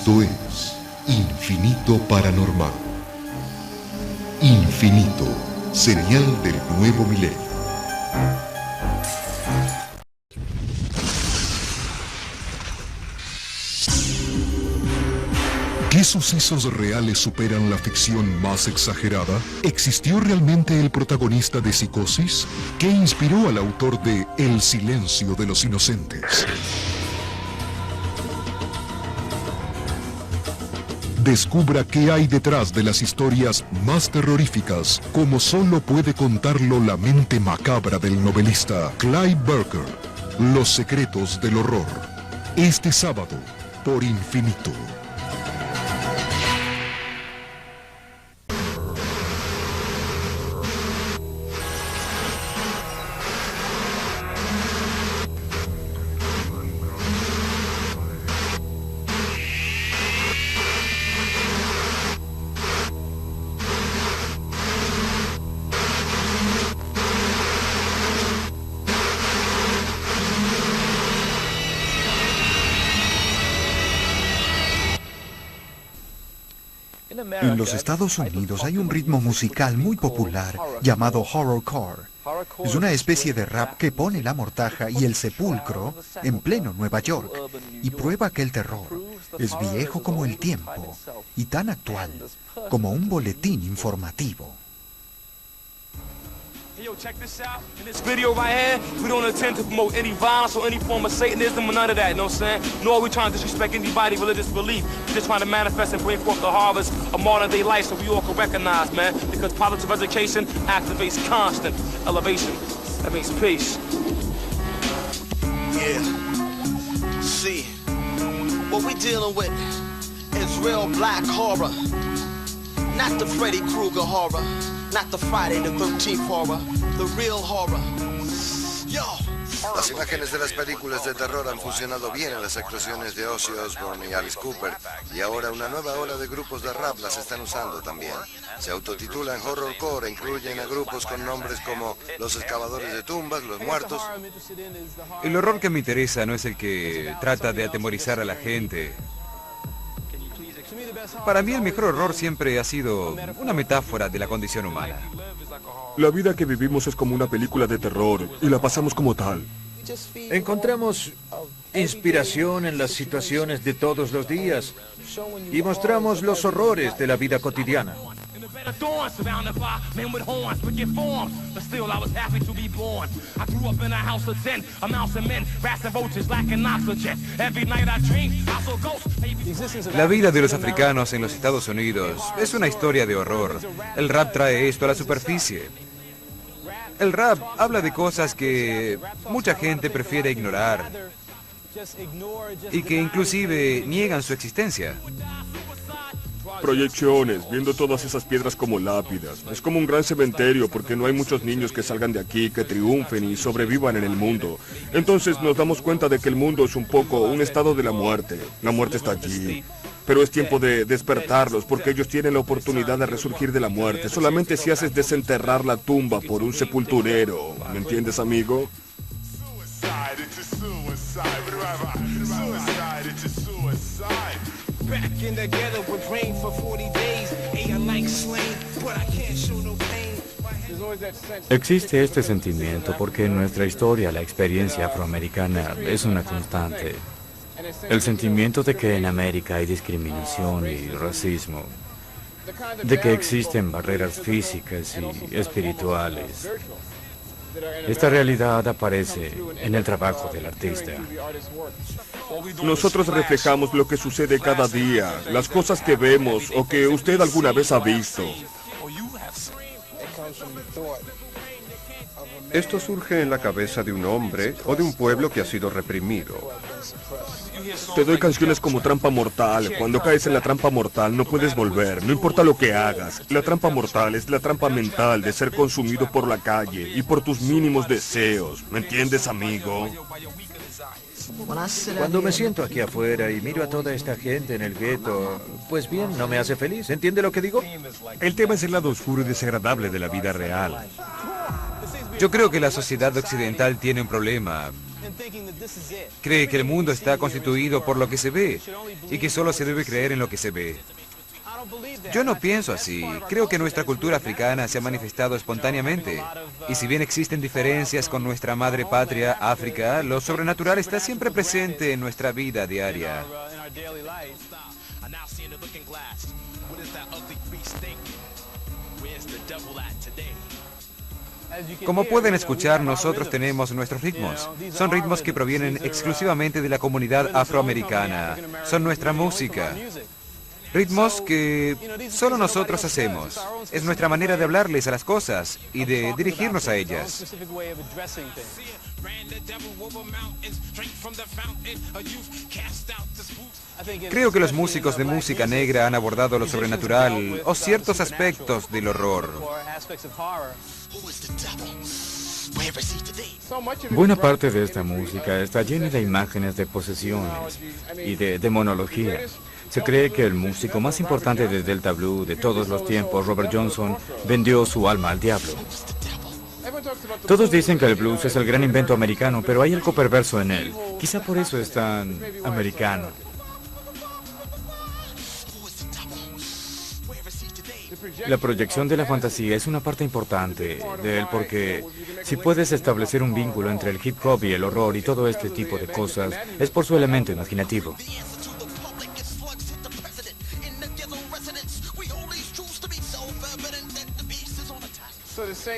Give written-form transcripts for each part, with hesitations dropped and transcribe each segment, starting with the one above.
Esto es Infinito Paranormal. Infinito, señal del nuevo milenio. ¿Qué sucesos reales superan la ficción más exagerada? ¿Existió realmente el protagonista de Psicosis? ¿Qué inspiró al autor de El silencio de los inocentes? Descubra qué hay detrás de las historias más terroríficas, como solo puede contarlo la mente macabra del novelista Clive Barker. Los secretos del horror. Este sábado, por Infinito. En los Estados Unidos hay un ritmo musical muy popular llamado horrorcore. Es una especie de rap que pone la mortaja y el sepulcro en pleno Nueva York y prueba que el terror es viejo como el tiempo y tan actual como un boletín informativo. Yo, check this out. In this video right here, we don't intend to promote any violence or any form of Satanism or none of that, you know what I'm saying? Nor are we trying to disrespect anybody's religious belief. We're just trying to manifest and bring forth the harvest of modern day life so we all can recognize, man, because positive education activates constant elevation. That means peace. Yeah. See, what we dealing with is real black horror. Not the Freddy Krueger horror. Not the Friday the 13th horror, the real horror. Yo. Las imágenes de las películas de terror han funcionado bien en las actuaciones de Ozzy Osbourne y Alice Cooper, y ahora una nueva ola de grupos de rap las están usando también. Se autotitulan horrorcore e incluyen a grupos con nombres como Los Excavadores de Tumbas, Los Muertos. El horror que me interesa no es el que trata de atemorizar a la gente. Para mí el mejor horror siempre ha sido una metáfora de la condición humana. La vida que vivimos es como una película de terror y la pasamos como tal. Encontramos inspiración en las situaciones de todos los días y mostramos los horrores de la vida cotidiana. La vida de los africanos en los Estados Unidos es una historia de horror. El rap trae esto a la superficie. El rap habla de cosas que mucha gente prefiere ignorar y que inclusive niegan su existencia. Proyecciones, viendo todas esas piedras como lápidas. Es como un gran cementerio porque no hay muchos niños que salgan de aquí, que triunfen y sobrevivan en el mundo. Entonces nos damos cuenta de que el mundo es un poco un estado de la muerte. La muerte está allí. Pero es tiempo de despertarlos porque ellos tienen la oportunidad de resurgir de la muerte. Solamente si haces desenterrar la tumba por un sepulturero. ¿Me entiendes, amigo? Existe este sentimiento porque en nuestra historia la experiencia afroamericana es una constante. El sentimiento de que en América hay discriminación y racismo, de que existen barreras físicas y espirituales. Esta realidad aparece en el trabajo del artista. Nosotros reflejamos lo que sucede cada día, las cosas que vemos o que usted alguna vez ha visto. Esto surge en la cabeza de un hombre o de un pueblo que ha sido reprimido. Te doy canciones como Trampa Mortal. Cuando caes en la trampa mortal no puedes volver, no importa lo que hagas. La trampa mortal es la trampa mental de ser consumido por la calle y por tus mínimos deseos. ¿Me entiendes, amigo? Cuando me siento aquí afuera y miro a toda esta gente en el gueto, pues bien, no me hace feliz. ¿Entiende lo que digo? El tema es el lado oscuro y desagradable de la vida real. Yo creo que la sociedad occidental tiene un problema. Cree que el mundo está constituido por lo que se ve y que solo se debe creer en lo que se ve. Yo no pienso así. Creo que nuestra cultura africana se ha manifestado espontáneamente. Y si bien existen diferencias con nuestra madre patria, África, lo sobrenatural está siempre presente en nuestra vida diaria. Como pueden escuchar, nosotros tenemos nuestros ritmos. Son ritmos que provienen exclusivamente de la comunidad afroamericana. Son nuestra música. Ritmos que solo nosotros hacemos. Es nuestra manera de hablarles a las cosas y de dirigirnos a ellas. Creo que los músicos de música negra han abordado lo sobrenatural o ciertos aspectos del horror. Buena parte de esta música está llena de imágenes de posesiones y de demonología. Se cree que el músico más importante de Delta Blue de todos los tiempos, Robert Johnson, vendió su alma al diablo. Todos dicen que el blues es el gran invento americano, pero hay algo perverso en él. Quizá por eso es tan americano. La proyección de la fantasía es una parte importante de él porque si puedes establecer un vínculo entre el hip hop y el horror y todo este tipo de cosas, es por su elemento imaginativo.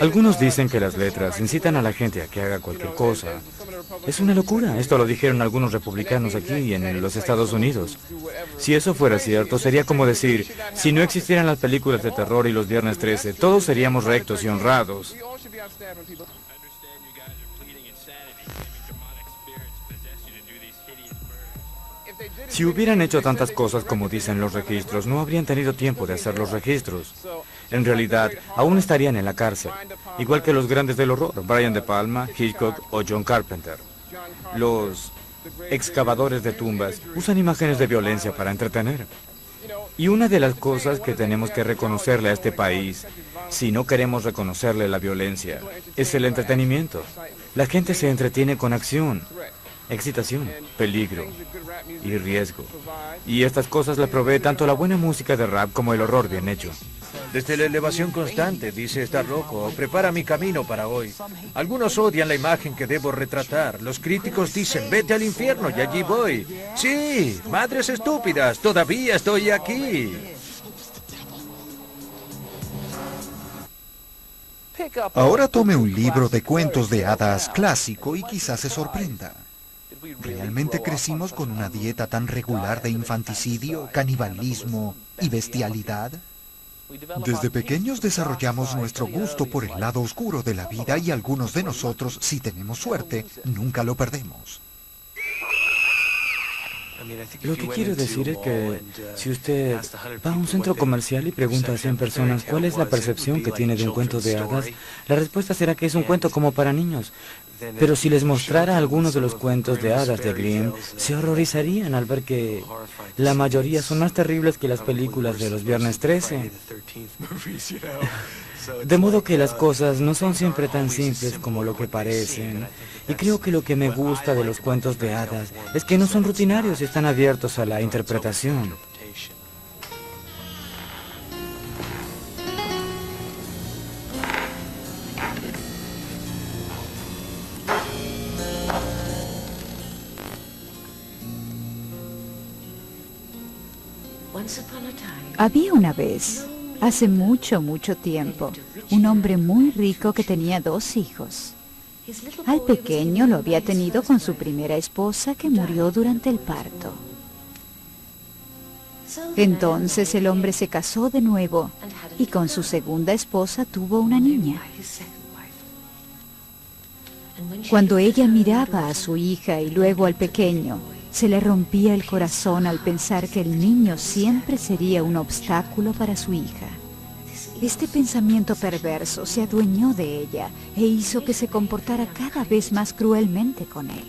Algunos dicen que las letras incitan a la gente a que haga cualquier cosa. Es una locura. Esto lo dijeron algunos republicanos aquí en los Estados Unidos. Si eso fuera cierto, sería como decir, si no existieran las películas de terror y los Viernes 13, todos seríamos rectos y honrados. Si hubieran hecho tantas cosas como dicen los registros, no habrían tenido tiempo de hacer los registros. En realidad, aún estarían en la cárcel, igual que los grandes del horror, Brian De Palma, Hitchcock o John Carpenter. Los excavadores de tumbas usan imágenes de violencia para entretener. Y una de las cosas que tenemos que reconocerle a este país, si no queremos reconocerle la violencia, es el entretenimiento. La gente se entretiene con acción, excitación, peligro y riesgo. Y estas cosas le provee tanto la buena música de rap como el horror bien hecho. Desde la elevación constante, dice estar loco, prepara mi camino para hoy. Algunos odian la imagen que debo retratar. Los críticos dicen, vete al infierno y allí voy. Sí, madres estúpidas, todavía estoy aquí. Ahora tome un libro de cuentos de hadas clásico y quizás se sorprenda. ¿Realmente crecimos con una dieta tan regular de infanticidio, canibalismo y bestialidad? Desde pequeños desarrollamos nuestro gusto por el lado oscuro de la vida y algunos de nosotros, si tenemos suerte, nunca lo perdemos. Lo que quiero decir es que si usted va a un centro comercial y pregunta a 100 personas cuál es la percepción que tiene de un cuento de hadas, la respuesta será que es un cuento como para niños. Pero si les mostrara algunos de los cuentos de hadas de Grimm, se horrorizarían al ver que la mayoría son más terribles que las películas de los Viernes 13. De modo que las cosas no son siempre tan simples como lo que parecen. Y creo que lo que me gusta de los cuentos de hadas es que no son rutinarios y están abiertos a la interpretación. Había una vez, hace mucho, mucho tiempo, un hombre muy rico que tenía 2 hijos. Al pequeño lo había tenido con su primera esposa que murió durante el parto. Entonces el hombre se casó de nuevo y con su segunda esposa tuvo una niña. Cuando ella miraba a su hija y luego al pequeño, se le rompía el corazón al pensar que el niño siempre sería un obstáculo para su hija. Este pensamiento perverso se adueñó de ella e hizo que se comportara cada vez más cruelmente con él.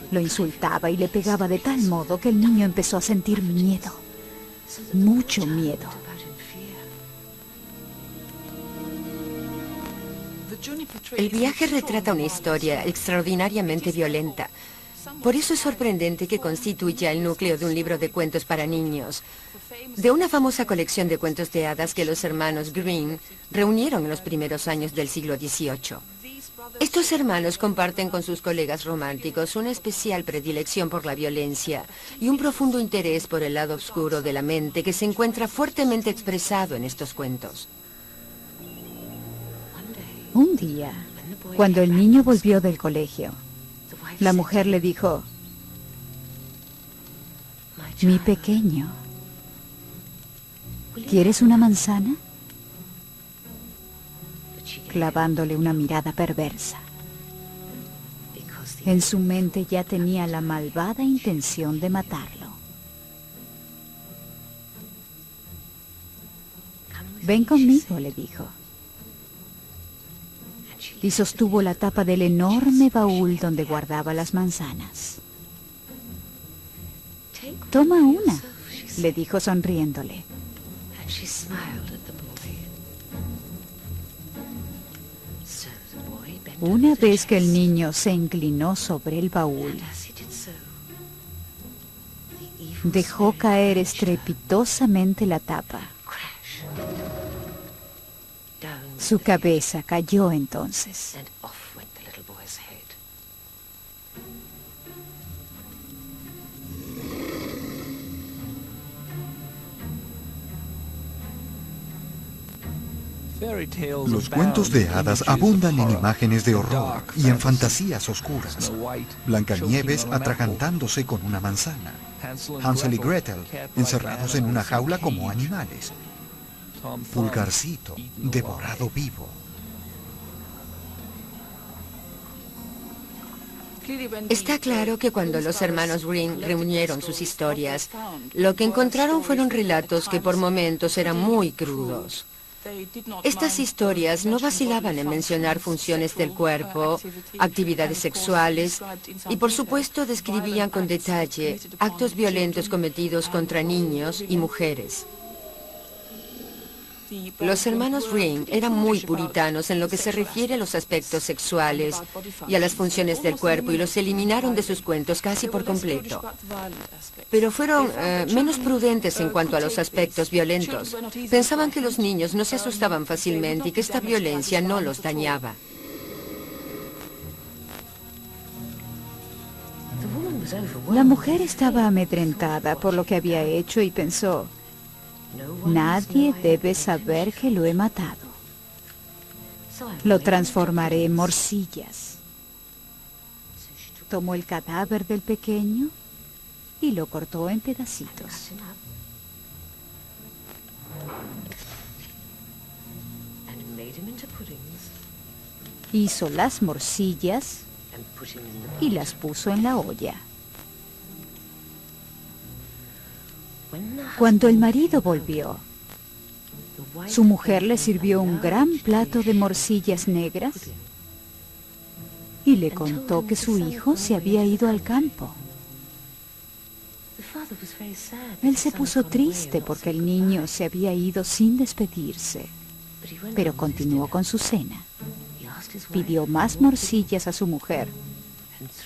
Lo insultaba y le pegaba de tal modo que el niño empezó a sentir miedo, mucho miedo. El viaje retrata una historia extraordinariamente violenta. Por eso es sorprendente que constituya el núcleo de un libro de cuentos para niños, de una famosa colección de cuentos de hadas que los hermanos Grimm reunieron en los primeros años del siglo XVIII. Estos hermanos comparten con sus colegas románticos una especial predilección por la violencia y un profundo interés por el lado oscuro de la mente que se encuentra fuertemente expresado en estos cuentos. Un día, cuando el niño volvió del colegio, la mujer le dijo: mi pequeño, ¿quieres una manzana? Clavándole una mirada perversa. En su mente ya tenía la malvada intención de matarlo. Ven conmigo, le dijo. Y sostuvo la tapa del enorme baúl donde guardaba las manzanas. Toma una, le dijo sonriéndole. Una vez que el niño se inclinó sobre el baúl, dejó caer estrepitosamente la tapa. Su cabeza cayó entonces. Los cuentos de hadas abundan en imágenes de horror y en fantasías oscuras. Blancanieves atragantándose con una manzana. Hansel y Gretel encerrados en una jaula como animales. Pulgarcito devorado vivo. Está claro que cuando los hermanos Grimm reunieron sus historias, lo que encontraron fueron relatos que por momentos eran muy crudos. Estas historias no vacilaban en mencionar funciones del cuerpo, actividades sexuales y por supuesto describían con detalle actos violentos cometidos contra niños y mujeres. Los hermanos Grimm eran muy puritanos en lo que se refiere a los aspectos sexuales y a las funciones del cuerpo y los eliminaron de sus cuentos casi por completo. Pero fueron menos prudentes en cuanto a los aspectos violentos. Pensaban que los niños no se asustaban fácilmente y que esta violencia no los dañaba. La mujer estaba amedrentada por lo que había hecho y pensó: nadie debe saber que lo he matado. Lo transformaré en morcillas. Tomó el cadáver del pequeño y lo cortó en pedacitos. Hizo las morcillas y las puso en la olla. Cuando el marido volvió, su mujer le sirvió un gran plato de morcillas negras y le contó que su hijo se había ido al campo. Él se puso triste porque el niño se había ido sin despedirse, pero continuó con su cena. Pidió más morcillas a su mujer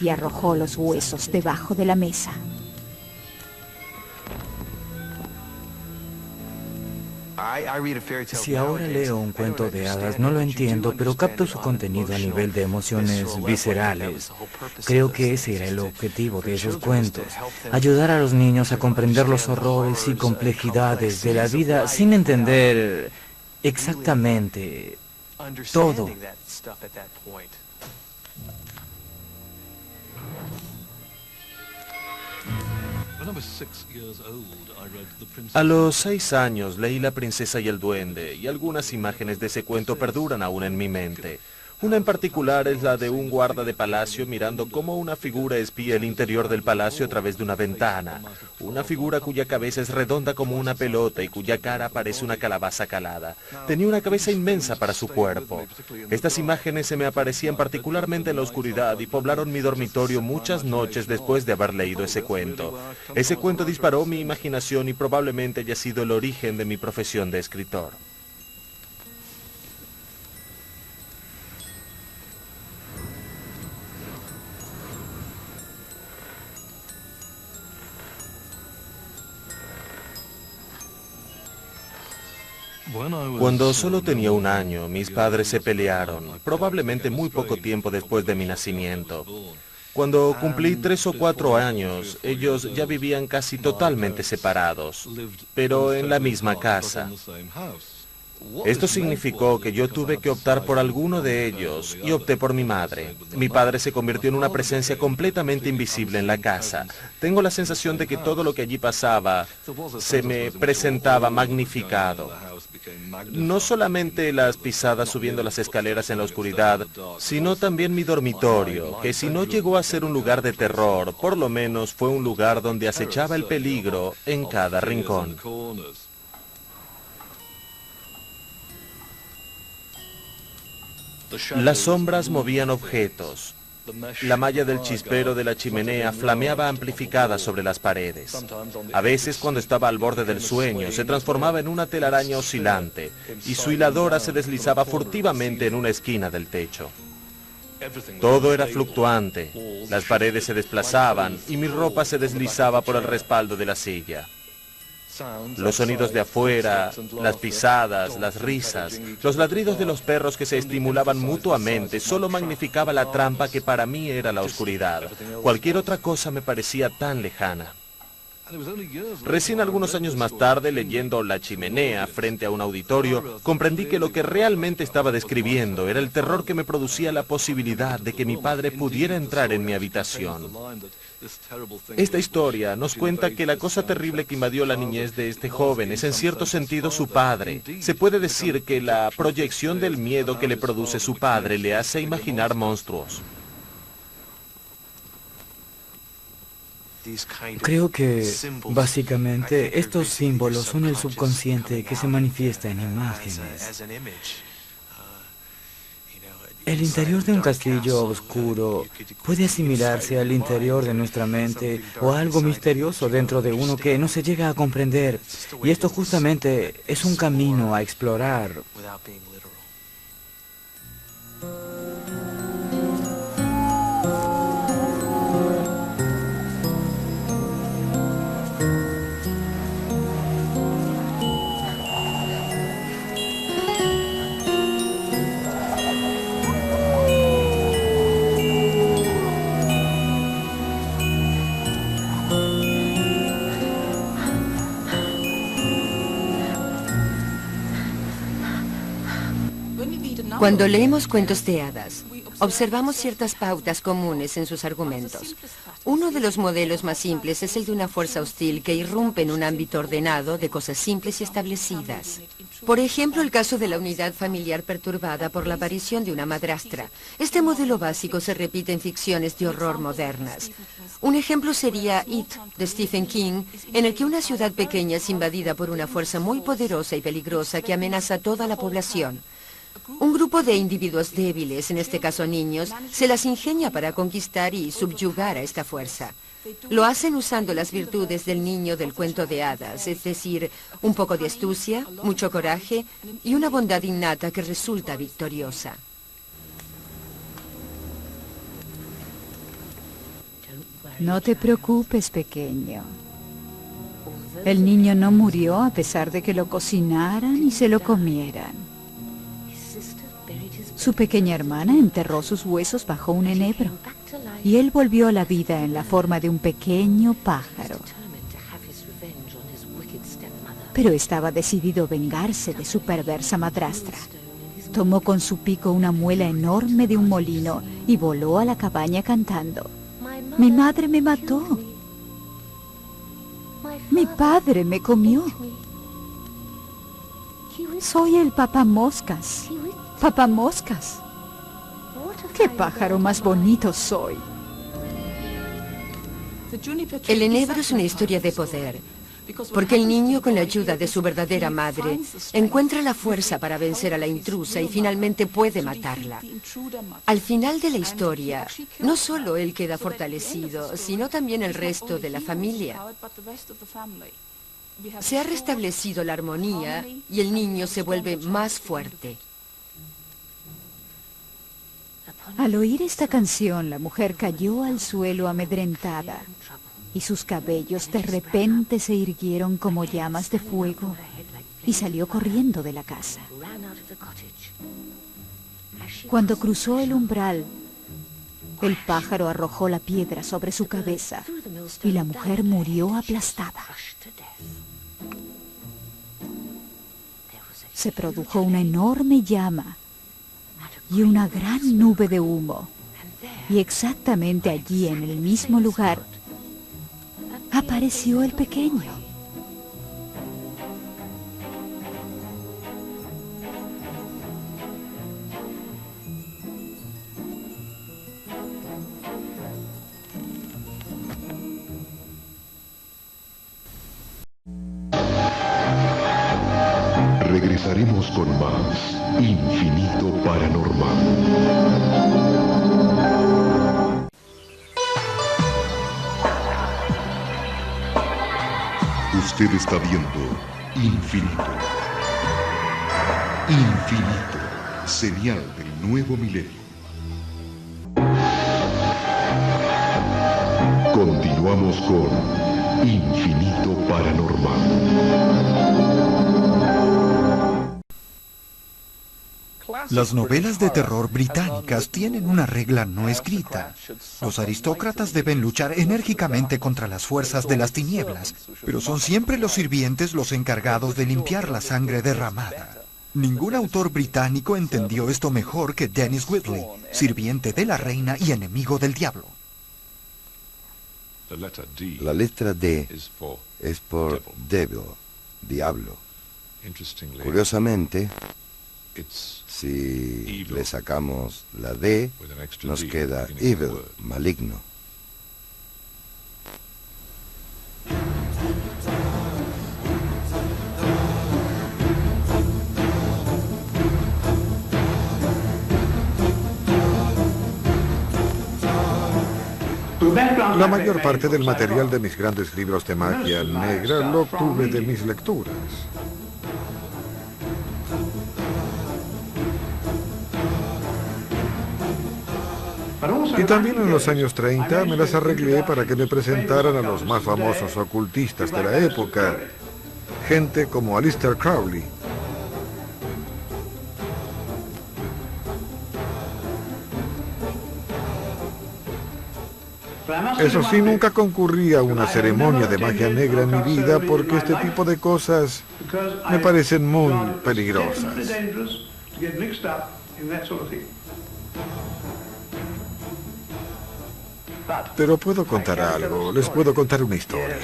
y arrojó los huesos debajo de la mesa. Si ahora leo un cuento de hadas, no lo entiendo, pero capto su contenido a nivel de emociones viscerales. Creo que ese era el objetivo de esos cuentos: ayudar a los niños a comprender los horrores y complejidades de la vida sin entender exactamente todo. A los 6 años leí La princesa y el duende, y algunas imágenes de ese cuento perduran aún en mi mente. Una en particular es la de un guarda de palacio mirando cómo una figura espía el interior del palacio a través de una ventana. Una figura cuya cabeza es redonda como una pelota y cuya cara parece una calabaza calada. Tenía una cabeza inmensa para su cuerpo. Estas imágenes se me aparecían particularmente en la oscuridad y poblaron mi dormitorio muchas noches después de haber leído ese cuento. Ese cuento disparó mi imaginación y probablemente haya sido el origen de mi profesión de escritor. Cuando solo tenía 1 año, mis padres se pelearon, probablemente muy poco tiempo después de mi nacimiento. Cuando cumplí 3 o 4 años, ellos ya vivían casi totalmente separados, pero en la misma casa. Esto significó que yo tuve que optar por alguno de ellos y opté por mi madre. Mi padre se convirtió en una presencia completamente invisible en la casa. Tengo la sensación de que todo lo que allí pasaba se me presentaba magnificado. No solamente las pisadas subiendo las escaleras en la oscuridad, sino también mi dormitorio, que si no llegó a ser un lugar de terror, por lo menos fue un lugar donde acechaba el peligro en cada rincón. Las sombras movían objetos. La malla del chispero de la chimenea flameaba amplificada sobre las paredes. A veces, cuando estaba al borde del sueño, se transformaba en una telaraña oscilante y su hiladora se deslizaba furtivamente en una esquina del techo. Todo era fluctuante. Las paredes se desplazaban y mi ropa se deslizaba por el respaldo de la silla. Los sonidos de afuera, las pisadas, las risas, los ladridos de los perros que se estimulaban mutuamente solo magnificaba la trampa que para mí era la oscuridad. Cualquier otra cosa me parecía tan lejana. Recién algunos años más tarde, leyendo La chimenea frente a un auditorio, comprendí que lo que realmente estaba describiendo era el terror que me producía la posibilidad de que mi padre pudiera entrar en mi habitación. Esta historia nos cuenta que la cosa terrible que invadió la niñez de este joven es en cierto sentido su padre. Se puede decir que la proyección del miedo que le produce su padre le hace imaginar monstruos. Creo que, básicamente, estos símbolos son el subconsciente que se manifiesta en imágenes. El interior de un castillo oscuro puede asimilarse al interior de nuestra mente o a algo misterioso dentro de uno que no se llega a comprender. Y esto justamente es un camino a explorar. Cuando leemos cuentos de hadas, observamos ciertas pautas comunes en sus argumentos. Uno de los modelos más simples es el de una fuerza hostil que irrumpe en un ámbito ordenado de cosas simples y establecidas. Por ejemplo, el caso de la unidad familiar perturbada por la aparición de una madrastra. Este modelo básico se repite en ficciones de horror modernas. Un ejemplo sería It, de Stephen King, en el que una ciudad pequeña es invadida por una fuerza muy poderosa y peligrosa que amenaza a toda la población. Un grupo de individuos débiles, en este caso niños, se las ingenia para conquistar y subyugar a esta fuerza. Lo hacen usando las virtudes del niño del cuento de hadas, es decir, un poco de astucia, mucho coraje y una bondad innata que resulta victoriosa. No te preocupes, pequeño. El niño no murió a pesar de que lo cocinaran y se lo comieran. Su pequeña hermana enterró sus huesos bajo un enebro y él volvió a la vida en la forma de un pequeño pájaro. Pero estaba decidido a vengarse de su perversa madrastra. Tomó con su pico una muela enorme de un molino y voló a la cabaña cantando: «Mi madre me mató. Mi padre me comió. Soy el papamoscas. Papamoscas. ¡Qué pájaro más bonito soy!». El enebro es una historia de poder, porque el niño, con la ayuda de su verdadera madre, encuentra la fuerza para vencer a la intrusa y finalmente puede matarla. Al final de la historia, no solo él queda fortalecido, sino también el resto de la familia. Se ha restablecido la armonía y el niño se vuelve más fuerte. Al oír esta canción, la mujer cayó al suelo amedrentada y sus cabellos de repente se irguieron como llamas de fuego y salió corriendo de la casa. Cuando cruzó el umbral, el pájaro arrojó la piedra sobre su cabeza y la mujer murió aplastada. Se produjo una enorme llama y una gran nube de humo. Y exactamente allí, en el mismo lugar, apareció el pequeño. Regresaremos con más Infinito Paranormal. Usted está viendo Infinito. Infinito, señal del nuevo milenio. Continuamos con Infinito Paranormal. Las novelas de terror británicas tienen una regla no escrita. Los aristócratas deben luchar enérgicamente contra las fuerzas de las tinieblas, pero son siempre los sirvientes los encargados de limpiar la sangre derramada. Ningún autor británico entendió esto mejor que Dennis Whitley, sirviente de la reina y enemigo del diablo. La letra D es por devil, diablo. Curiosamente, si le sacamos la D, nos queda evil, maligno. La mayor parte del material de mis grandes libros de magia negra lo obtuve de mis lecturas. Y también en los años 30 me las arreglé para que me presentaran a los más famosos ocultistas de la época, gente como Aleister Crowley. Eso sí, nunca concurrí a una ceremonia de magia negra en mi vida porque este tipo de cosas me parecen muy peligrosas. Pero puedo contar algo, les puedo contar una historia.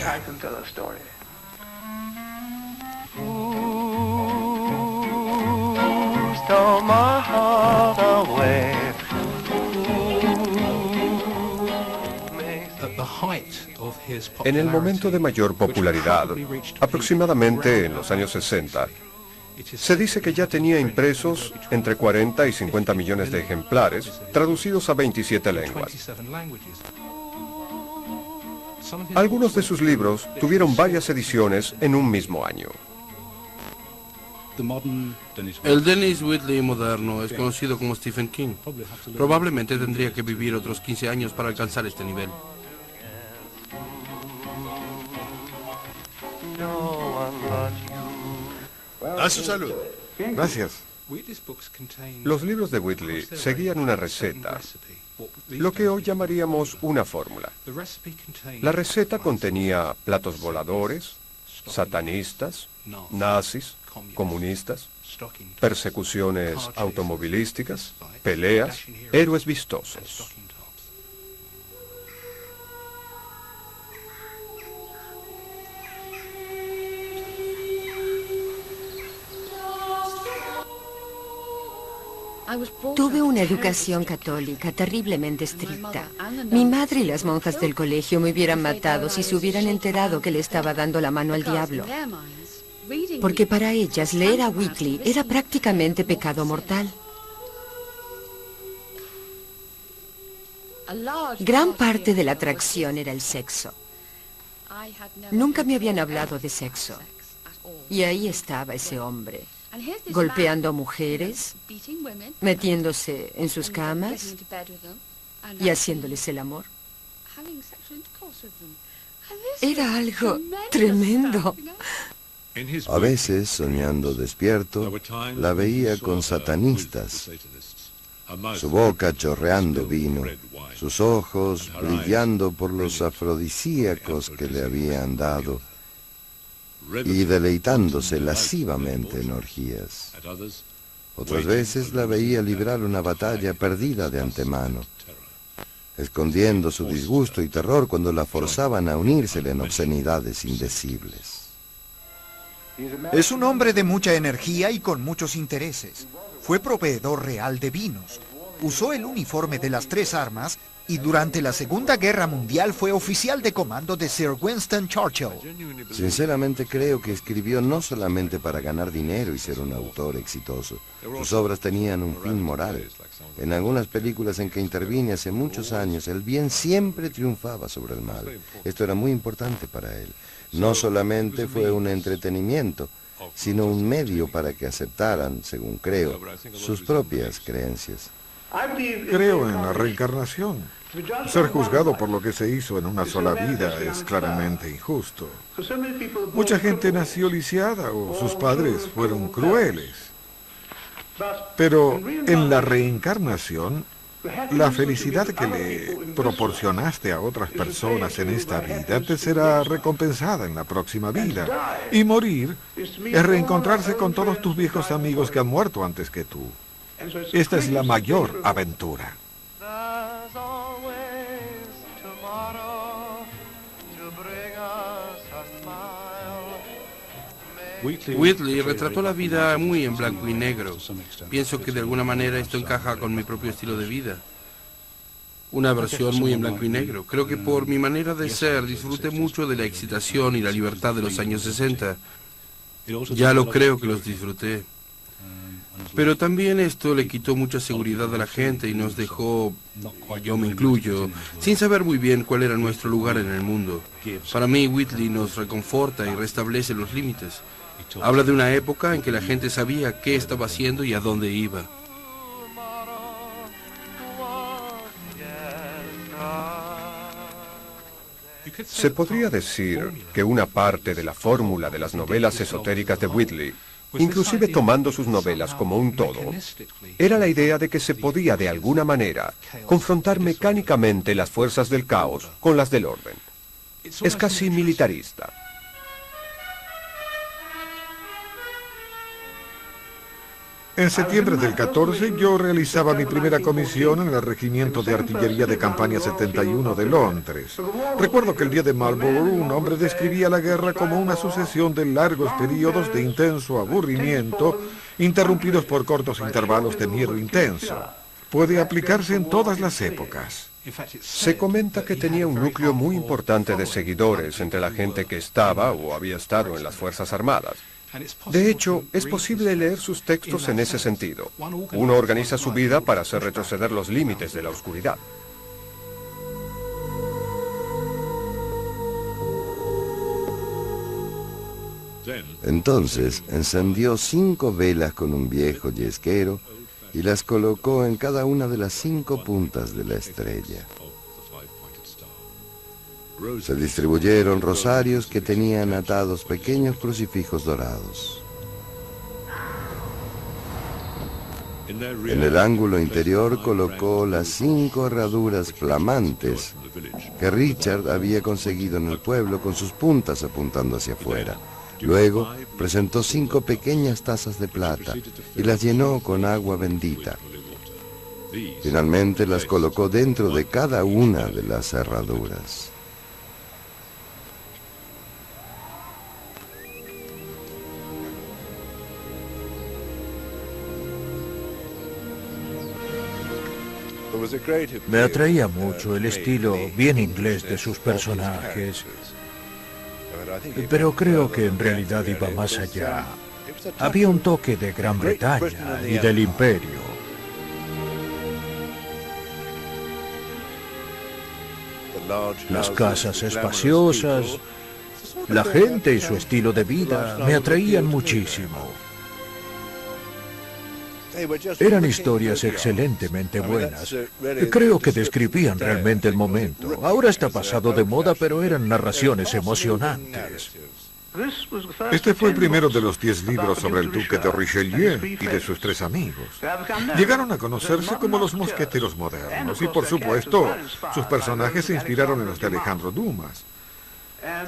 En el momento de mayor popularidad, aproximadamente en los años 60, se dice que ya tenía impresos entre 40 y 50 millones de ejemplares, traducidos a 27 lenguas. Algunos de sus libros tuvieron varias ediciones en un mismo año. El Dennis Whitley moderno es conocido como Stephen King. Probablemente tendría que vivir otros 15 años para alcanzar este nivel. A su salud. Gracias. Los libros de Whitley seguían una receta, lo que hoy llamaríamos una fórmula. La receta contenía platos voladores, satanistas, nazis, comunistas, persecuciones automovilísticas, peleas, héroes vistosos. Tuve una educación católica terriblemente estricta. Mi madre y las monjas del colegio me hubieran matado si se hubieran enterado que le estaba dando la mano al diablo. Porque para ellas leer a Whitley era prácticamente pecado mortal. Gran parte de la atracción era el sexo. Nunca me habían hablado de sexo. Y ahí estaba ese hombre, golpeando a mujeres, metiéndose en sus camas y haciéndoles el amor. Era algo tremendo. A veces, soñando despierto, la veía con satanistas, su boca chorreando vino, sus ojos brillando por los afrodisíacos que le habían dado y deleitándose lascivamente en orgías. Otras veces la veía librar una batalla perdida de antemano, escondiendo su disgusto y terror cuando la forzaban a unírsele en obscenidades indecibles. Es un hombre de mucha energía y con muchos intereses. Fue proveedor real de vinos. Usó el uniforme de las 3 armas y durante la Segunda Guerra Mundial fue oficial de comando de Sir Winston Churchill. Sinceramente creo que escribió no solamente para ganar dinero y ser un autor exitoso. Sus obras tenían un fin moral. En algunas películas en que intervine hace muchos años, el bien siempre triunfaba sobre el mal. Esto era muy importante para él. No solamente fue un entretenimiento, sino un medio para que aceptaran, según creo, sus propias creencias. Creo en la reencarnación. Ser juzgado por lo que se hizo en una sola vida es claramente injusto. Mucha gente nació lisiada o sus padres fueron crueles. Pero en la reencarnación, la felicidad que le proporcionaste a otras personas en esta vida te será recompensada en la próxima vida. Y morir es reencontrarse con todos tus viejos amigos que han muerto antes que tú. Esta es la mayor aventura. Whitley retrató la vida muy en blanco y negro. Pienso que de alguna manera esto encaja con mi propio estilo de vida. Una versión muy en blanco y negro. Creo que por mi manera de ser disfruté mucho de la excitación y la libertad de los años 60. Ya lo creo que los disfruté. Pero también esto le quitó mucha seguridad a la gente y nos dejó, yo me incluyo, sin saber muy bien cuál era nuestro lugar en el mundo. Para mí, Whitley nos reconforta y restablece los límites. Habla de una época en que la gente sabía qué estaba haciendo y a dónde iba. Se podría decir que una parte de la fórmula de las novelas esotéricas de Whitley, inclusive tomando sus novelas como un todo, era la idea de que se podía de alguna manera confrontar mecánicamente las fuerzas del caos con las del orden. Es casi militarista. En septiembre del 14 yo realizaba mi primera comisión en el Regimiento de Artillería de Campaña 71 de Londres. Recuerdo que el día de Marlborough un hombre describía la guerra como una sucesión de largos periodos de intenso aburrimiento, interrumpidos por cortos intervalos de miedo intenso. Puede aplicarse en todas las épocas. Se comenta que tenía un núcleo muy importante de seguidores entre la gente que estaba o había estado en las Fuerzas Armadas. De hecho, es posible leer sus textos en ese sentido. Uno organiza su vida para hacer retroceder los límites de la oscuridad. Entonces encendió 5 velas con un viejo yesquero y las colocó en cada una de las 5 puntas de la estrella. Se distribuyeron rosarios que tenían atados pequeños crucifijos dorados. En el ángulo interior colocó las 5 herraduras flamantes que Richard había conseguido en el pueblo con sus puntas apuntando hacia afuera. Luego presentó 5 pequeñas tazas de plata y las llenó con agua bendita. Finalmente las colocó dentro de cada una de las herraduras. Me atraía mucho el estilo bien inglés de sus personajes, pero creo que en realidad iba más allá. Había un toque de Gran Bretaña y del Imperio. Las casas espaciosas, la gente y su estilo de vida me atraían muchísimo. Eran historias excelentemente buenas. Creo que describían realmente el momento. Ahora está pasado de moda, pero eran narraciones emocionantes. Este fue el primero de los 10 libros sobre el duque de Richelieu y de sus 3 amigos. Llegaron a conocerse como los mosqueteros modernos y, por supuesto, sus personajes se inspiraron en los de Alejandro Dumas.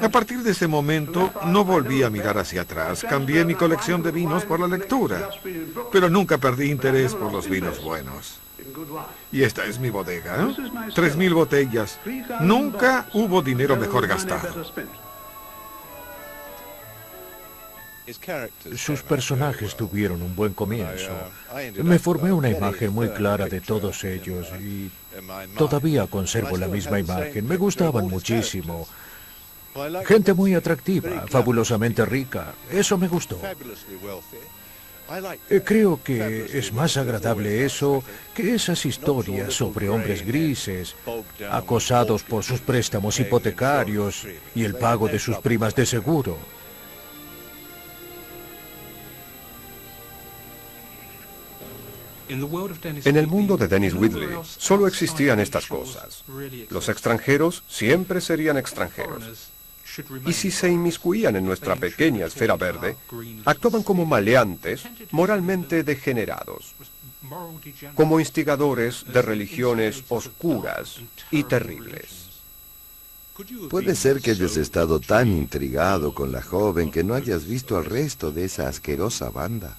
A partir de ese momento, no volví a mirar hacia atrás. Cambié mi colección de vinos por la lectura, pero nunca perdí interés por los vinos buenos. Y esta es mi bodega, 3.000 botellas. Nunca hubo dinero mejor gastado. Sus personajes tuvieron un buen comienzo. Me formé una imagen muy clara de todos ellos y todavía conservo la misma imagen. Me gustaban muchísimo. Gente muy atractiva, fabulosamente rica. Eso me gustó. Creo que es más agradable eso que esas historias sobre hombres grises, acosados por sus préstamos hipotecarios y el pago de sus primas de seguro. En el mundo de Dennis Wheatley solo existían estas cosas. Los extranjeros siempre serían extranjeros. Y si se inmiscuían en nuestra pequeña esfera verde, actuaban como maleantes moralmente degenerados, como instigadores de religiones oscuras y terribles. Puede ser que hayas estado tan intrigado con la joven que no hayas visto al resto de esa asquerosa banda.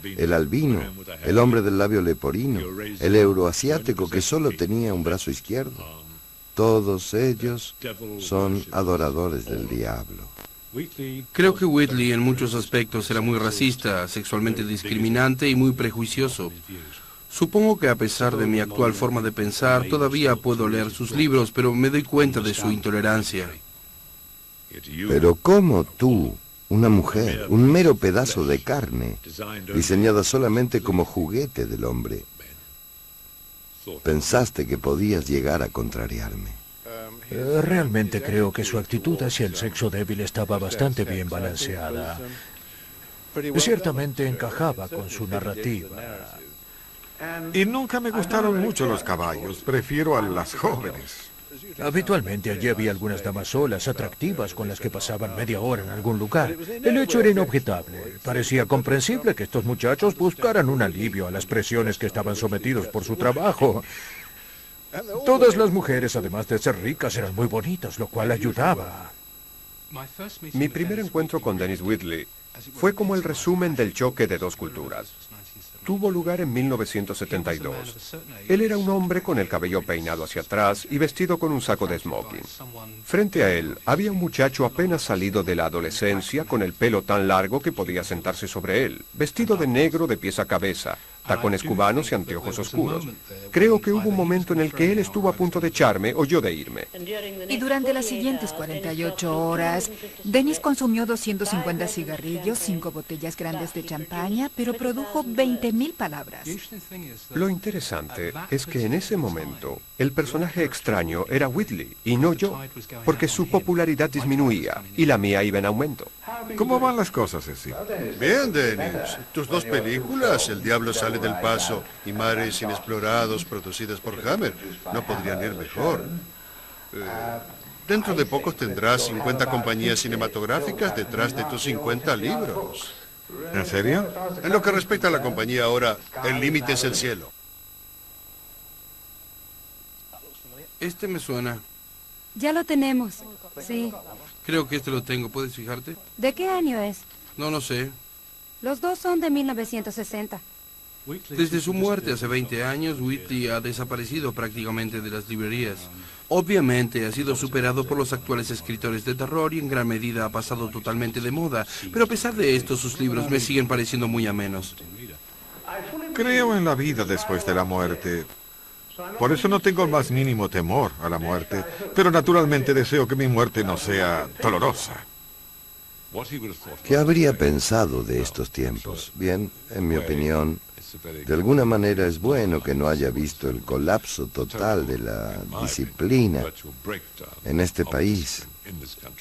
El albino, el hombre del labio leporino, el euroasiático que solo tenía un brazo izquierdo. Todos ellos son adoradores del diablo. Creo que Wheatley en muchos aspectos era muy racista, sexualmente discriminante y muy prejuicioso. Supongo que a pesar de mi actual forma de pensar, todavía puedo leer sus libros, pero me doy cuenta de su intolerancia. Pero ¿cómo tú, una mujer, un mero pedazo de carne, diseñada solamente como juguete del hombre, pensaste que podías llegar a contrariarme? Realmente creo que su actitud hacia el sexo débil estaba bastante bien balanceada. Ciertamente encajaba con su narrativa. Y nunca me gustaron mucho los caballos, prefiero a las jóvenes. Habitualmente allí había algunas damas solas, atractivas, con las que pasaban media hora en algún lugar. El hecho era inobjetable. Parecía comprensible que estos muchachos buscaran un alivio a las presiones que estaban sometidos por su trabajo. Todas las mujeres, además de ser ricas, eran muy bonitas, lo cual ayudaba. Mi primer encuentro con Dennis Wheatley fue como el resumen del choque de dos culturas. Tuvo lugar en 1972. Él era un hombre con el cabello peinado hacia atrás y vestido con un saco de smoking. Frente a él había un muchacho apenas salido de la adolescencia con el pelo tan largo que podía sentarse sobre él, vestido de negro de pies a cabeza, tacones cubanos y anteojos oscuros. Creo que hubo un momento en el que él estuvo a punto de echarme o yo de irme. Y durante las siguientes 48 horas, Dennis consumió 250 cigarrillos, 5 botellas grandes de champaña, pero produjo 20.000 palabras. Lo interesante es que en ese momento el personaje extraño era Wheatley y no yo, porque su popularidad disminuía y la mía iba en aumento. ¿Cómo van las cosas, Ceci? Bien, Dennis. Tus dos películas, El Diablo Sale del Paso y Mares Inexplorados, producidas por Hammer, no podrían ir mejor. Dentro de poco tendrás 50 compañías cinematográficas detrás de tus 50 libros. ¿En serio? En lo que respecta a la compañía ahora, el límite es el cielo. Este me suena. Ya lo tenemos, sí. Creo que este lo tengo, ¿puedes fijarte? ¿De qué año es? No sé. Los dos son de 1960. Desde su muerte hace 20 años, Wheatley ha desaparecido prácticamente de las librerías. Obviamente ha sido superado por los actuales escritores de terror y en gran medida ha pasado totalmente de moda, pero a pesar de esto sus libros me siguen pareciendo muy amenos. Creo en la vida después de la muerte. Por eso no tengo el más mínimo temor a la muerte, pero naturalmente deseo que mi muerte no sea dolorosa. ¿Qué habría pensado de estos tiempos? Bien, en mi opinión, de alguna manera es bueno que no haya visto el colapso total de la disciplina en este país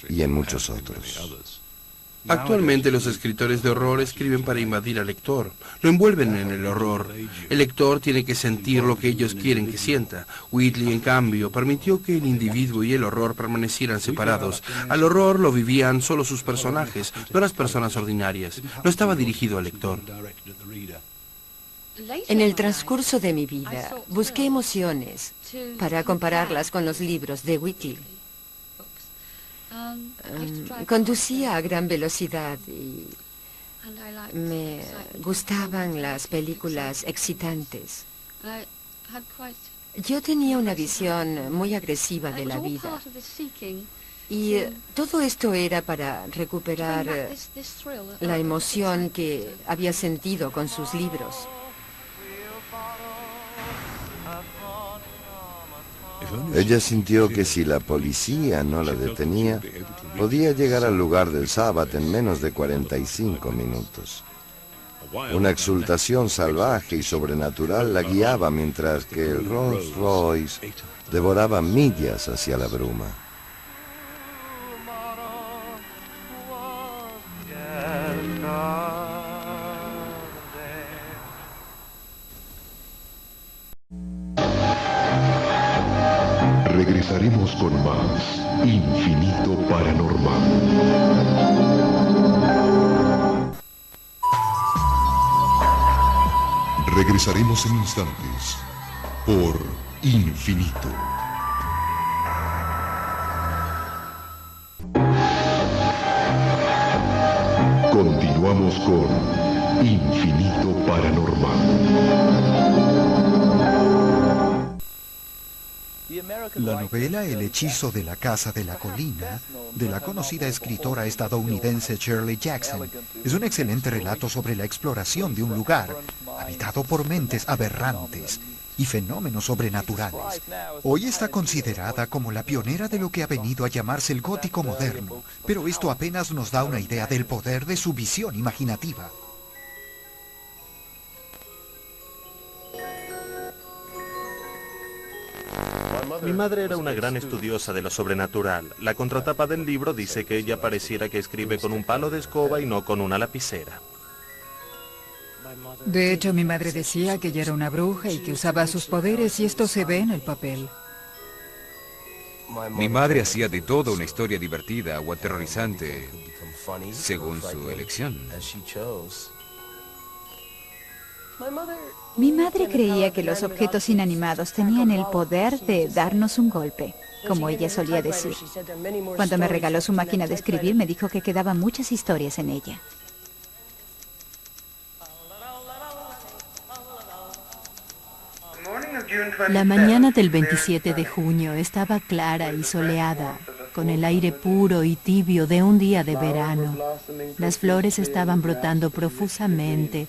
y en muchos otros. Actualmente los escritores de horror escriben para invadir al lector, lo envuelven en el horror. El lector tiene que sentir lo que ellos quieren que sienta. Whitley, en cambio, permitió que el individuo y el horror permanecieran separados. Al horror lo vivían solo sus personajes, no las personas ordinarias. No estaba dirigido al lector. En el transcurso de mi vida, busqué emociones para compararlas con los libros de Whitley. Conducía a gran velocidad y me gustaban las películas excitantes. Yo tenía una visión muy agresiva de la vida. Y todo esto era para recuperar la emoción que había sentido con sus libros. Ella sintió que si la policía no la detenía, podía llegar al lugar del Sabbath en menos de 45 minutos. Una exultación salvaje y sobrenatural la guiaba mientras que el Rolls Royce devoraba millas hacia la bruma. Regresaremos con más Infinito Paranormal. Regresaremos en instantes por Infinito. Continuamos con Infinito Paranormal. La novela El hechizo de la casa de la colina, de la conocida escritora estadounidense Shirley Jackson, es un excelente relato sobre la exploración de un lugar habitado por mentes aberrantes y fenómenos sobrenaturales. Hoy está considerada como la pionera de lo que ha venido a llamarse el gótico moderno, pero esto apenas nos da una idea del poder de su visión imaginativa. Mi madre era una gran estudiosa de lo sobrenatural. La contratapa del libro dice que ella pareciera que escribe con un palo de escoba y no con una lapicera. De hecho, mi madre decía que ella era una bruja y que usaba sus poderes, y esto se ve en el papel. Mi madre hacía de todo una historia divertida o aterrorizante, según su elección. Mi madre creía que los objetos inanimados tenían el poder de darnos un golpe, como ella solía decir. Cuando me regaló su máquina de escribir, me dijo que quedaban muchas historias en ella. La mañana del 27 de junio estaba clara y soleada, con el aire puro y tibio de un día de verano. Las flores estaban brotando profusamente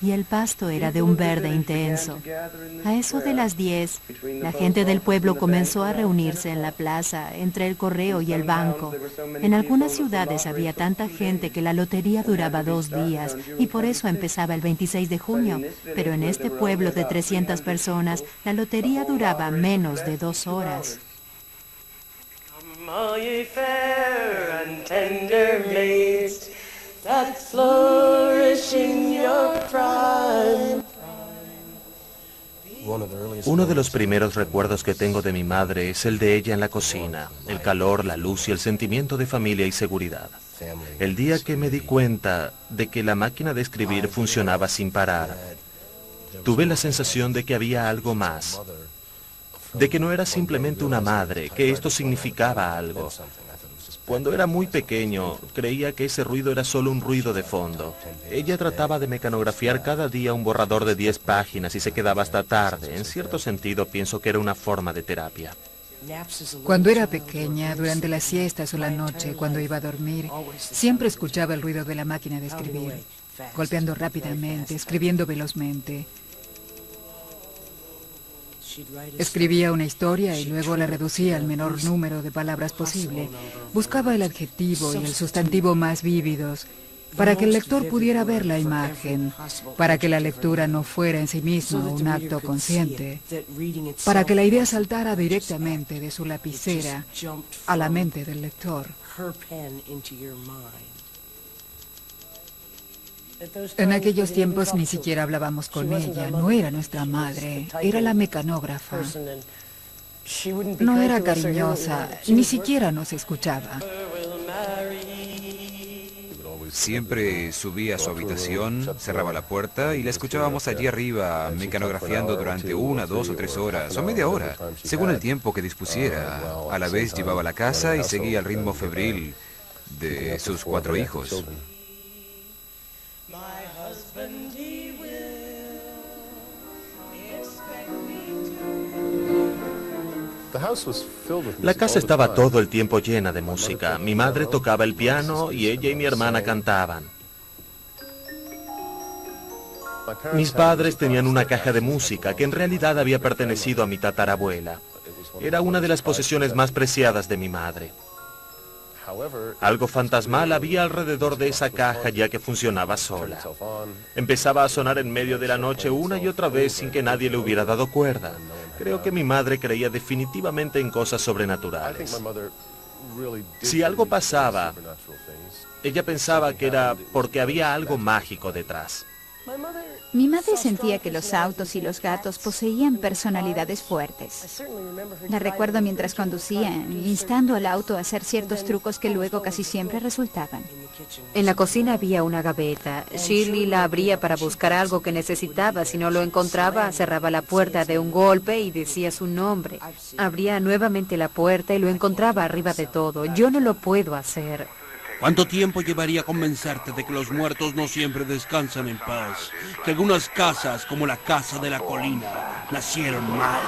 y el pasto era de un verde intenso. A eso de las 10, la gente del pueblo comenzó a reunirse en la plaza, entre el correo y el banco. En algunas ciudades había tanta gente que la lotería duraba 2 días, y por eso empezaba el 26 de junio. Pero en este pueblo de 300 personas, la lotería duraba menos de 2 horas. That flourish in your prime. Uno de los primeros recuerdos que tengo de mi madre es el de ella en la cocina, el calor, la luz y el sentimiento de familia y seguridad. El día que me di cuenta de que la máquina de escribir funcionaba sin parar, tuve la sensación de que había algo más, de que no era simplemente una madre, que esto significaba algo. Cuando era muy pequeño, creía que ese ruido era solo un ruido de fondo. Ella trataba de mecanografiar cada día un borrador de 10 páginas y se quedaba hasta tarde. En cierto sentido, pienso que era una forma de terapia. Cuando era pequeña, durante las siestas o la noche, cuando iba a dormir, siempre escuchaba el ruido de la máquina de escribir, golpeando rápidamente, escribiendo velozmente. Escribía una historia y luego la reducía al menor número de palabras posible. Buscaba el adjetivo y el sustantivo más vívidos para que el lector pudiera ver la imagen, para que la lectura no fuera en sí misma un acto consciente, para que la idea saltara directamente de su lapicera a la mente del lector. En aquellos tiempos ni siquiera hablábamos con ella, no era nuestra madre, era la mecanógrafa. No era cariñosa, ni siquiera nos escuchaba. Siempre subía a su habitación, cerraba la puerta y la escuchábamos allí arriba, mecanografiando durante 1, 2 o 3 horas, o media hora, según el tiempo que dispusiera. A la vez llevaba la casa y seguía el ritmo febril de sus 4 hijos. La casa estaba todo el tiempo llena de música. Mi madre tocaba el piano y ella y mi hermana cantaban. Mis padres tenían una caja de música que en realidad había pertenecido a mi tatarabuela. Era una de las posesiones más preciadas de mi madre. Algo fantasmal había alrededor de esa caja ya que funcionaba sola. Empezaba a sonar en medio de la noche una y otra vez sin que nadie le hubiera dado cuerda. Creo que mi madre creía definitivamente en cosas sobrenaturales. Si algo pasaba, ella pensaba que era porque había algo mágico detrás. Mi madre sentía que los autos y los gatos poseían personalidades fuertes. La recuerdo mientras conducía, instando al auto a hacer ciertos trucos que luego casi siempre resultaban. En la cocina había una gaveta. Shirley la abría para buscar algo que necesitaba. Si no lo encontraba, cerraba la puerta de un golpe y decía su nombre. Abría nuevamente la puerta y lo encontraba arriba de todo. Yo no lo puedo hacer. ¿Cuánto tiempo llevaría convencerte de que los muertos no siempre descansan en paz? Que algunas casas, como la casa de la colina, nacieron mal.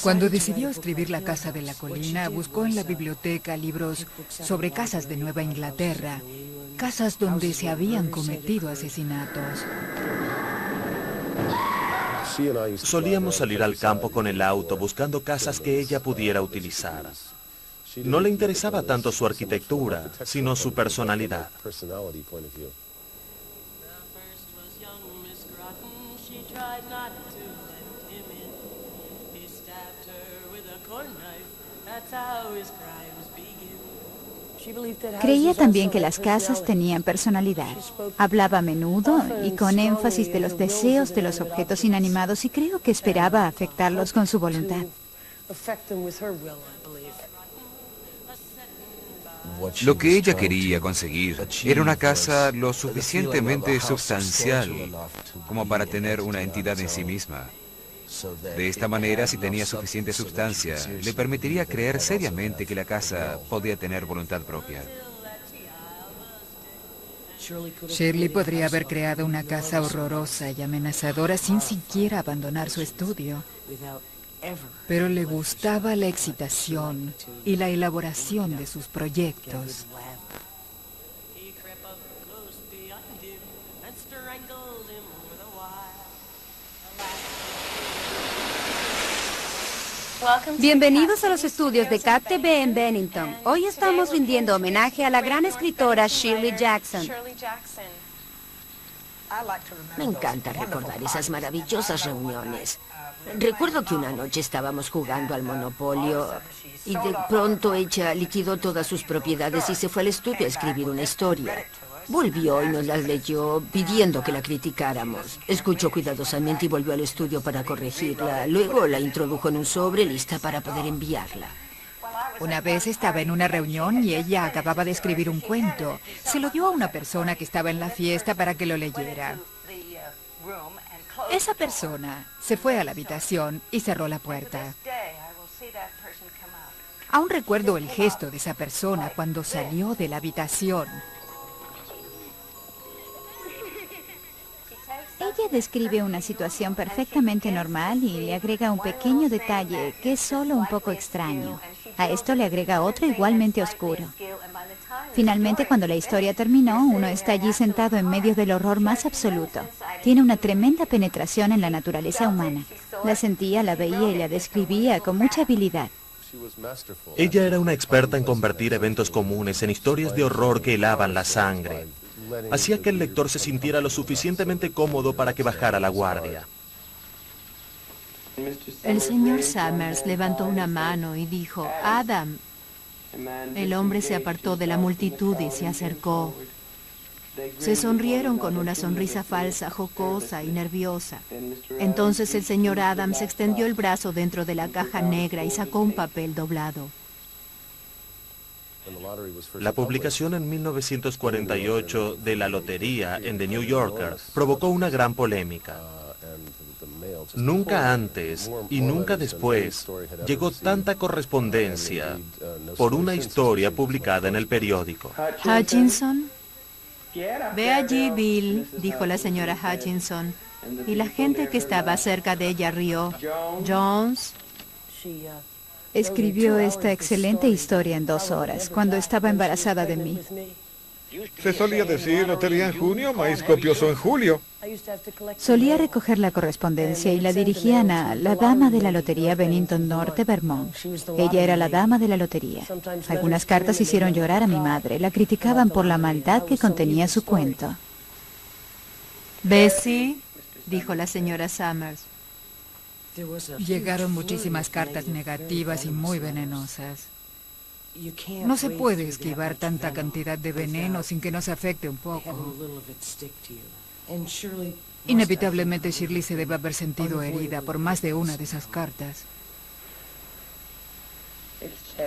Cuando decidió escribir La casa de la colina, buscó en la biblioteca libros sobre casas de Nueva Inglaterra, casas donde se habían cometido asesinatos. Solíamos salir al campo con el auto buscando casas que ella pudiera utilizar. No le interesaba tanto su arquitectura, sino su personalidad. Creía también que las casas tenían personalidad. Hablaba a menudo y con énfasis de los deseos de los objetos inanimados y creo que esperaba afectarlos con su voluntad. Lo que ella quería conseguir era una casa lo suficientemente sustancial como para tener una entidad en sí misma. De esta manera, si tenía suficiente sustancia, le permitiría creer seriamente que la casa podía tener voluntad propia. Shirley podría haber creado una casa horrorosa y amenazadora sin siquiera abandonar su estudio. Pero le gustaba la excitación y la elaboración de sus proyectos. Bienvenidos a los estudios de CAT-TV en Bennington. Hoy estamos rindiendo homenaje a la gran escritora Shirley Jackson. Me encanta recordar esas maravillosas reuniones. Recuerdo que una noche estábamos jugando al Monopolio y de pronto ella liquidó todas sus propiedades y se fue al estudio a escribir una historia. Volvió y nos las leyó pidiendo que la criticáramos. Escuchó cuidadosamente y volvió al estudio para corregirla. Luego la introdujo en un sobre lista para poder enviarla. Una vez estaba en una reunión y ella acababa de escribir un cuento. Se lo dio a una persona que estaba en la fiesta para que lo leyera. Esa persona se fue a la habitación y cerró la puerta. Aún recuerdo el gesto de esa persona cuando salió de la habitación. Ella describe una situación perfectamente normal y le agrega un pequeño detalle que es solo un poco extraño. A esto le agrega otro igualmente oscuro. Finalmente, cuando la historia terminó, uno está allí sentado en medio del horror más absoluto. Tiene una tremenda penetración en la naturaleza humana. La sentía, la veía y la describía con mucha habilidad. Ella era una experta en convertir eventos comunes en historias de horror que helaban la sangre. Hacía que el lector se sintiera lo suficientemente cómodo para que bajara la guardia. El señor Summers levantó una mano y dijo, Adam, El hombre se apartó de la multitud y se acercó. Se sonrieron con una sonrisa falsa, jocosa y nerviosa. Entonces el señor Adams extendió el brazo dentro de la caja negra y sacó un papel doblado. La publicación en 1948 de la lotería en The New Yorker provocó una gran polémica. Nunca antes y nunca después llegó tanta correspondencia por una historia publicada en el periódico. ¿Hutchinson? Ve allí, Bill, dijo la señora Hutchinson, y la gente que estaba cerca de ella rió. Jones. Escribió esta excelente historia en 2 horas, cuando estaba embarazada de mí. Se solía decir lotería en junio, maíz copioso en julio. Solía recoger la correspondencia y la dirigían a la dama de la lotería Bennington Norte, Vermont. Ella era la dama de la lotería. Algunas cartas hicieron llorar a mi madre. La criticaban por la maldad que contenía su cuento. Bessie, dijo la señora Summers. Llegaron muchísimas cartas negativas y muy venenosas. No se puede esquivar tanta cantidad de veneno sin que nos afecte un poco. Inevitablemente Shirley se debe haber sentido herida por más de una de esas cartas.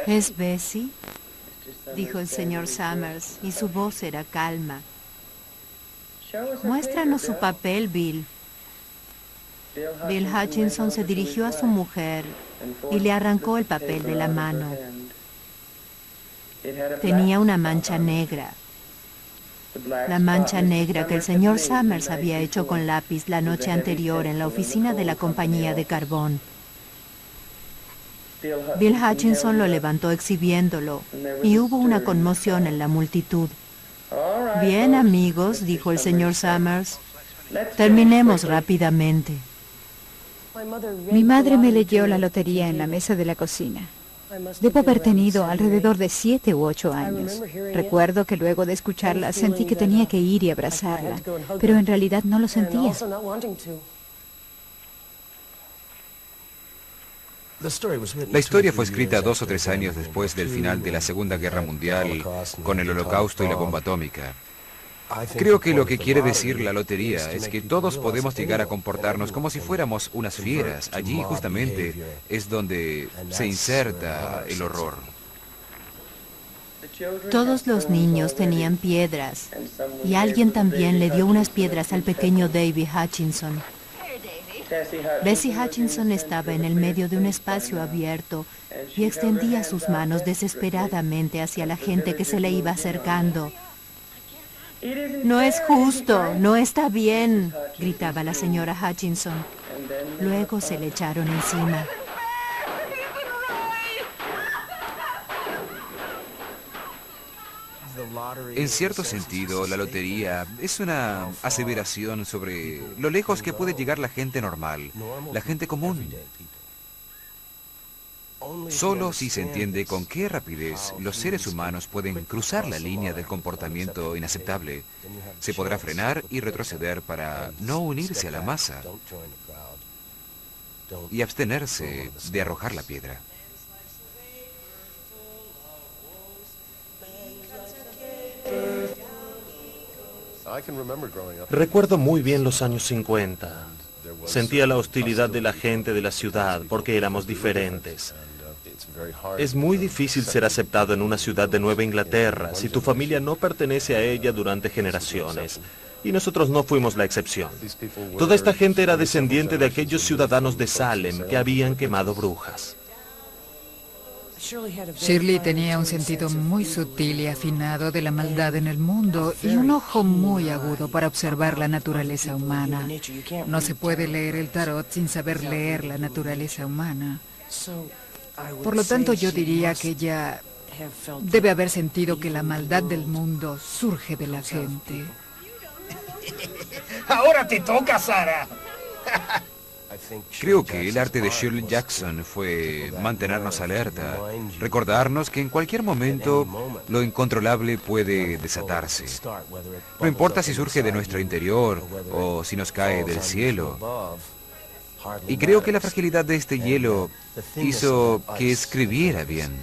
¿Es Bessie?, dijo el señor Summers, y su voz era calma. Muéstranos su papel, Bill. Bill Hutchinson se dirigió a su mujer y le arrancó el papel de la mano. Tenía una mancha negra. La mancha negra que el señor Summers había hecho con lápiz la noche anterior en la oficina de la compañía de carbón. Bill Hutchinson lo levantó exhibiéndolo y hubo una conmoción en la multitud. Bien, amigos, dijo el señor Summers, terminemos rápidamente. Mi madre me leyó la lotería en la mesa de la cocina. Debo haber tenido alrededor de 7 u 8 años. Recuerdo que luego de escucharla sentí que tenía que ir y abrazarla, pero en realidad no lo sentía. La historia fue escrita 2 o 3 años después del final de la Segunda Guerra Mundial, con el Holocausto y la bomba atómica. Creo que lo que quiere decir la lotería es que todos podemos llegar a comportarnos como si fuéramos unas fieras. Allí justamente es donde se inserta el horror. Todos los niños tenían piedras, y alguien también le dio unas piedras al pequeño David Hutchinson. Bessie Hutchinson estaba en el medio de un espacio abierto y extendía sus manos desesperadamente hacia la gente que se le iba acercando. «No es justo, no está bien», gritaba la señora Hutchinson. Luego se le echaron encima. En cierto sentido, la lotería es una aseveración sobre lo lejos que puede llegar la gente normal, la gente común. Solo si se entiende con qué rapidez los seres humanos pueden cruzar la línea del comportamiento inaceptable, se podrá frenar y retroceder para no unirse a la masa y abstenerse de arrojar la piedra. Recuerdo muy bien los años 50. Sentía la hostilidad de la gente de la ciudad porque éramos diferentes. Es muy difícil ser aceptado en una ciudad de Nueva Inglaterra si tu familia no pertenece a ella durante generaciones. Y nosotros no fuimos la excepción. Toda esta gente era descendiente de aquellos ciudadanos de Salem que habían quemado brujas. Shirley tenía un sentido muy sutil y afinado de la maldad en el mundo y un ojo muy agudo para observar la naturaleza humana. No se puede leer el tarot sin saber leer la naturaleza humana. Por lo tanto, yo diría que ella debe haber sentido que la maldad del mundo surge de la gente. Ahora te toca, Sarah. Creo que el arte de Shirley Jackson fue mantenernos alerta, recordarnos que en cualquier momento lo incontrolable puede desatarse. No importa si surge de nuestro interior o si nos cae del cielo. Y creo que la fragilidad de este hielo hizo que escribiera bien.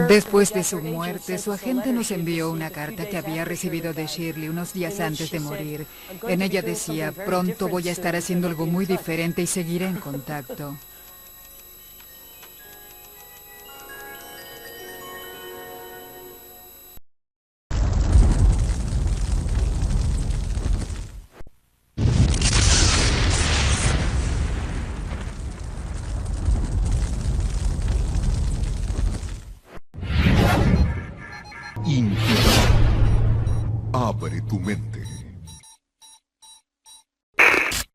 Después de su muerte, su agente nos envió una carta que había recibido de Shirley unos días antes de morir. En ella decía, pronto voy a estar haciendo algo muy diferente y seguiré en contacto. Infinito. Abre tu mente.